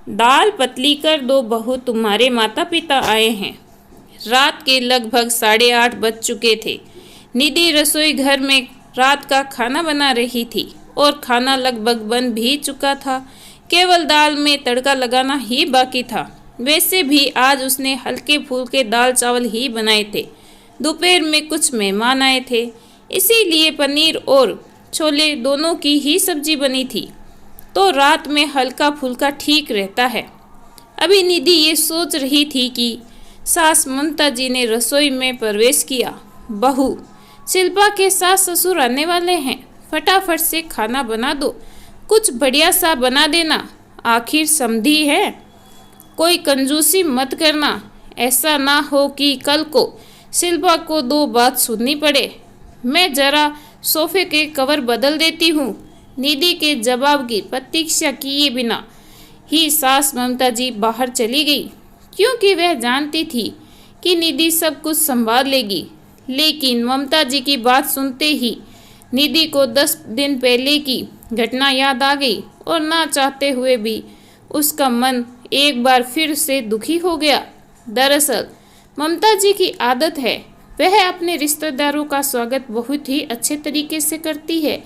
दाल पतली कर दो बहू, तुम्हारे माता पिता आए हैं। रात के लगभग 8:30 बज चुके थे। निधि रसोई घर में रात का खाना बना रही थी और खाना लगभग बन भी चुका था। केवल दाल में तड़का लगाना ही बाकी था। वैसे भी आज उसने हल्के फुल्के दाल चावल ही बनाए थे। दोपहर में कुछ मेहमान आए थे, इसीलिए पनीर और छोले दोनों की ही सब्जी बनी थी, तो रात में हल्का फुल्का ठीक रहता है। अभी निधि ये सोच रही थी कि सास ममता जी ने रसोई में प्रवेश किया। बहू, शिल्पा के सास ससुर आने वाले हैं, फटाफट से खाना बना दो, कुछ बढ़िया सा बना देना, आखिर समधी है, कोई कंजूसी मत करना, ऐसा ना हो कि कल को शिल्पा को 2 बात सुननी पड़े। मैं जरा सोफे के कवर बदल देती हूँ। निधि के जवाब की प्रतीक्षा किए बिना ही सास ममता जी बाहर चली गई, क्योंकि वह जानती थी कि निधि सब कुछ संभाल लेगी। लेकिन ममता जी की बात सुनते ही निधि को 10 दिन पहले की घटना याद आ गई और ना चाहते हुए भी उसका मन एक बार फिर से दुखी हो गया। दरअसल ममता जी की आदत है, वह अपने रिश्तेदारों का स्वागत बहुत ही अच्छे तरीके से करती है,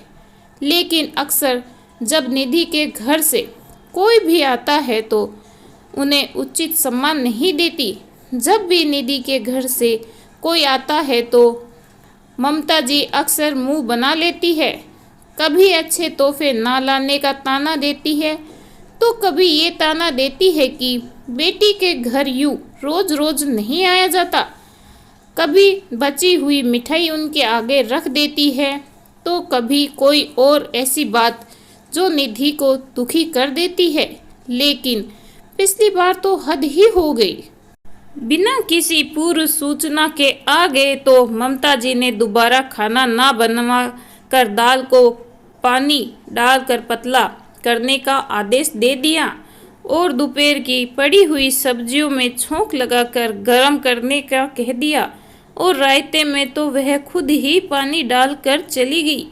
लेकिन अक्सर जब निधि के घर से कोई भी आता है तो उन्हें उचित सम्मान नहीं देती। जब भी निधि के घर से कोई आता है तो ममता जी अक्सर मुंह बना लेती है। कभी अच्छे तोहफे ना लाने का ताना देती है, तो कभी ये ताना देती है कि बेटी के घर यूं रोज रोज नहीं आया जाता। कभी बची हुई मिठाई उनके आगे रख देती है, तो कभी कोई और ऐसी बात जो निधि को दुखी कर देती है। लेकिन पिछली बार तो हद ही हो गई। बिना किसी पूर्व सूचना के आ गए तो ममता जी ने दोबारा खाना ना बनवा कर दाल को पानी डालकर पतला करने का आदेश दे दिया और दोपहर की पड़ी हुई सब्जियों में छोंक लगाकर गर्म करने का कह दिया। और रायते में तो वह खुद ही पानी डालकर चली गई।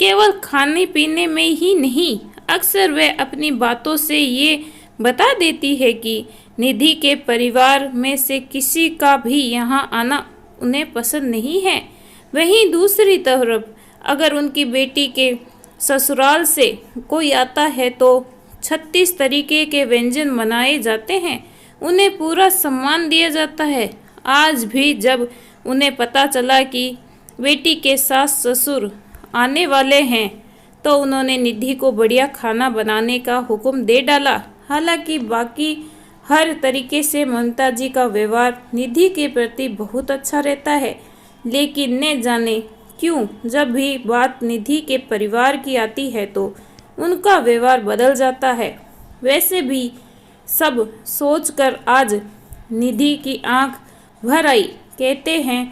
केवल खाने पीने में ही नहीं, अक्सर वह अपनी बातों से ये बता देती है कि निधि के परिवार में से किसी का भी यहाँ आना उन्हें पसंद नहीं है। वहीं दूसरी तरफ अगर उनकी बेटी के ससुराल से कोई आता है तो 36 तरीके के व्यंजन बनाए जाते हैं, उन्हें पूरा सम्मान दिया जाता है। आज भी जब उन्हें पता चला कि बेटी के सास ससुर आने वाले हैं तो उन्होंने निधि को बढ़िया खाना बनाने का हुक्म दे डाला। हालांकि बाकी हर तरीके से ममता जी का व्यवहार निधि के प्रति बहुत अच्छा रहता है, लेकिन न जाने क्यों जब भी बात निधि के परिवार की आती है तो उनका व्यवहार बदल जाता है। वैसे भी सब सोचकर आज निधि की आंख भर आई। कहते हैं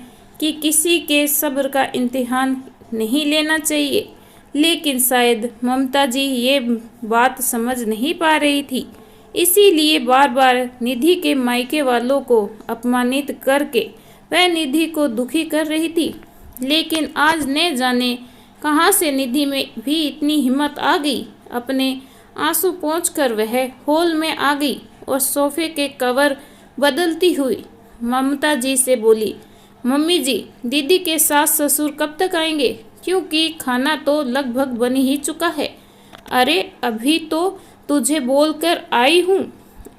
कि किसी के सब्र का इम्तिहान नहीं लेना चाहिए, लेकिन शायद ममता जी ये बात समझ नहीं पा रही थी, इसीलिए बार बार निधि के मायके वालों को अपमानित करके वह निधि को दुखी कर रही थी। लेकिन आज न जाने कहां से निधि में भी इतनी हिम्मत आ गई। अपने आंसू पोंछकर वह हॉल में आ गई और सोफे के कवर बदलती हुई ममता जी से बोली, मम्मी जी, दीदी के सास ससुर कब तक आएंगे? क्योंकि खाना तो लगभग बन ही चुका है। अरे अभी तो तुझे बोलकर आई हूँ,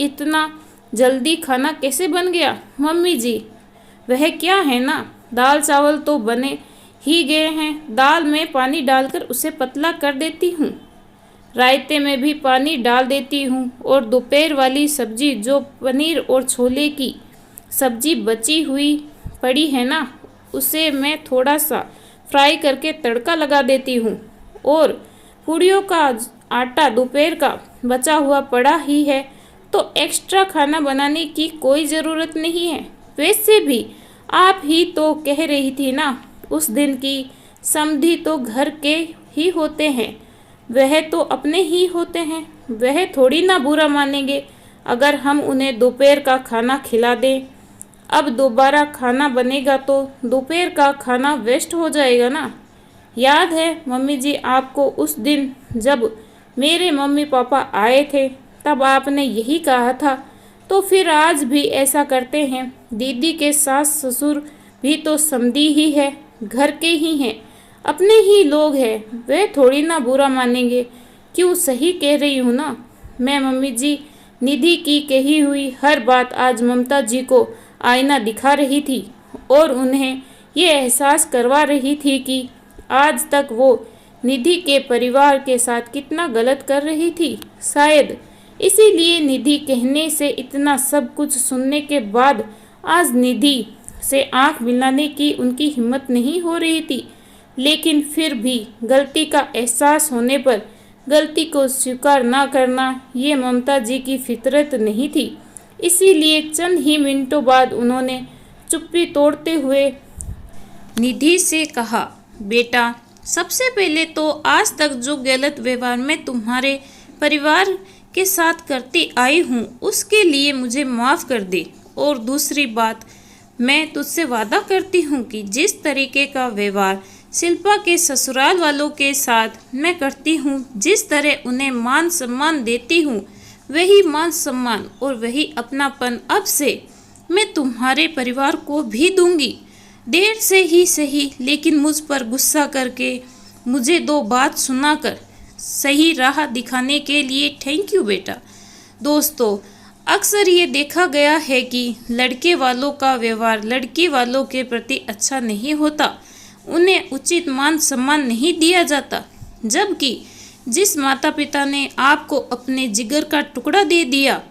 इतना जल्दी खाना कैसे बन गया? मम्मी जी, वह क्या है ना, दाल चावल तो बने ही गए हैं, दाल में पानी डालकर उसे पतला कर देती हूँ, रायते में भी पानी डाल देती हूँ और दोपहर वाली सब्जी जो पनीर और छोले की सब्जी बची हुई पड़ी है ना, उसे मैं थोड़ा सा फ्राई करके तड़का लगा देती हूँ और पूड़ियों का आटा दोपहर का बचा हुआ पड़ा ही है, तो एक्स्ट्रा खाना बनाने की कोई ज़रूरत नहीं है। वैसे भी आप ही तो कह रही थी ना, उस दिन की समधी तो घर के ही होते हैं, वह तो अपने ही होते हैं, वह थोड़ी ना बुरा मानेंगे अगर हम उन्हें दोपहर का खाना खिला दें। अब दोबारा खाना बनेगा तो दोपहर का खाना वेस्ट हो जाएगा ना। याद है मम्मी जी आपको उस दिन जब मेरे मम्मी पापा आए थे तब आपने यही कहा था, तो फिर आज भी ऐसा करते हैं। दीदी के सास ससुर भी तो समधी ही है, घर के ही हैं, अपने ही लोग हैं, वे थोड़ी ना बुरा मानेंगे। क्यों, सही कह रही हूँ ना मैं मम्मी जी? निधि की कही हुई हर बात आज ममता जी को आईना दिखा रही थी और उन्हें ये एहसास करवा रही थी कि आज तक वो निधि के परिवार के साथ कितना गलत कर रही थी। शायद इसीलिए निधि कहने से इतना सब कुछ सुनने के बाद आज निधि से आंख मिलाने की उनकी हिम्मत नहीं हो रही थी। लेकिन फिर भी गलती का एहसास होने पर गलती को स्वीकार ना करना ये ममता जी की फितरत नहीं थी। इसीलिए चंद ही मिनटों बाद उन्होंने चुप्पी तोड़ते हुए निधि से कहा, बेटा, सबसे पहले तो आज तक जो गलत व्यवहार मैं तुम्हारे परिवार के साथ करती आई हूँ उसके लिए मुझे माफ़ कर दे। और दूसरी बात, मैं तुझसे वादा करती हूँ कि जिस तरीके का व्यवहार शिल्पा के ससुराल वालों के साथ मैं करती हूँ, जिस तरह उन्हें मान सम्मान देती हूँ, वही मान सम्मान और वही अपनापन अब से मैं तुम्हारे परिवार को भी दूंगी। देर से ही सही, लेकिन मुझ पर गुस्सा करके मुझे दो बात सुनाकर सही राह दिखाने के लिए थैंक यू बेटा। दोस्तों, अक्सर ये देखा गया है कि लड़के वालों का व्यवहार लड़की वालों के प्रति अच्छा नहीं होता, उन्हें उचित मान सम्मान नहीं दिया जाता। जबकि जिस माता पिता ने आपको अपने जिगर का टुकड़ा दे दिया,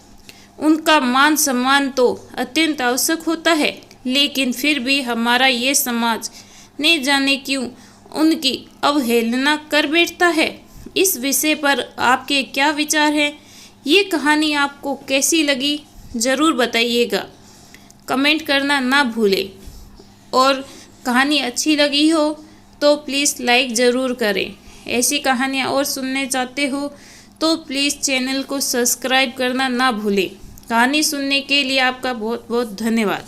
उनका मान सम्मान तो अत्यंत आवश्यक होता है। लेकिन फिर भी हमारा ये समाज न जाने क्यों उनकी अवहेलना कर बैठता है। इस विषय पर आपके क्या विचार हैं? ये कहानी आपको कैसी लगी ज़रूर बताइएगा, कमेंट करना ना भूलें। और कहानी अच्छी लगी हो तो प्लीज़ लाइक ज़रूर करें। ऐसी कहानियाँ और सुनने चाहते हो तो प्लीज़ चैनल को सब्सक्राइब करना ना भूलें। कहानी सुनने के लिए आपका बहुत बहुत धन्यवाद।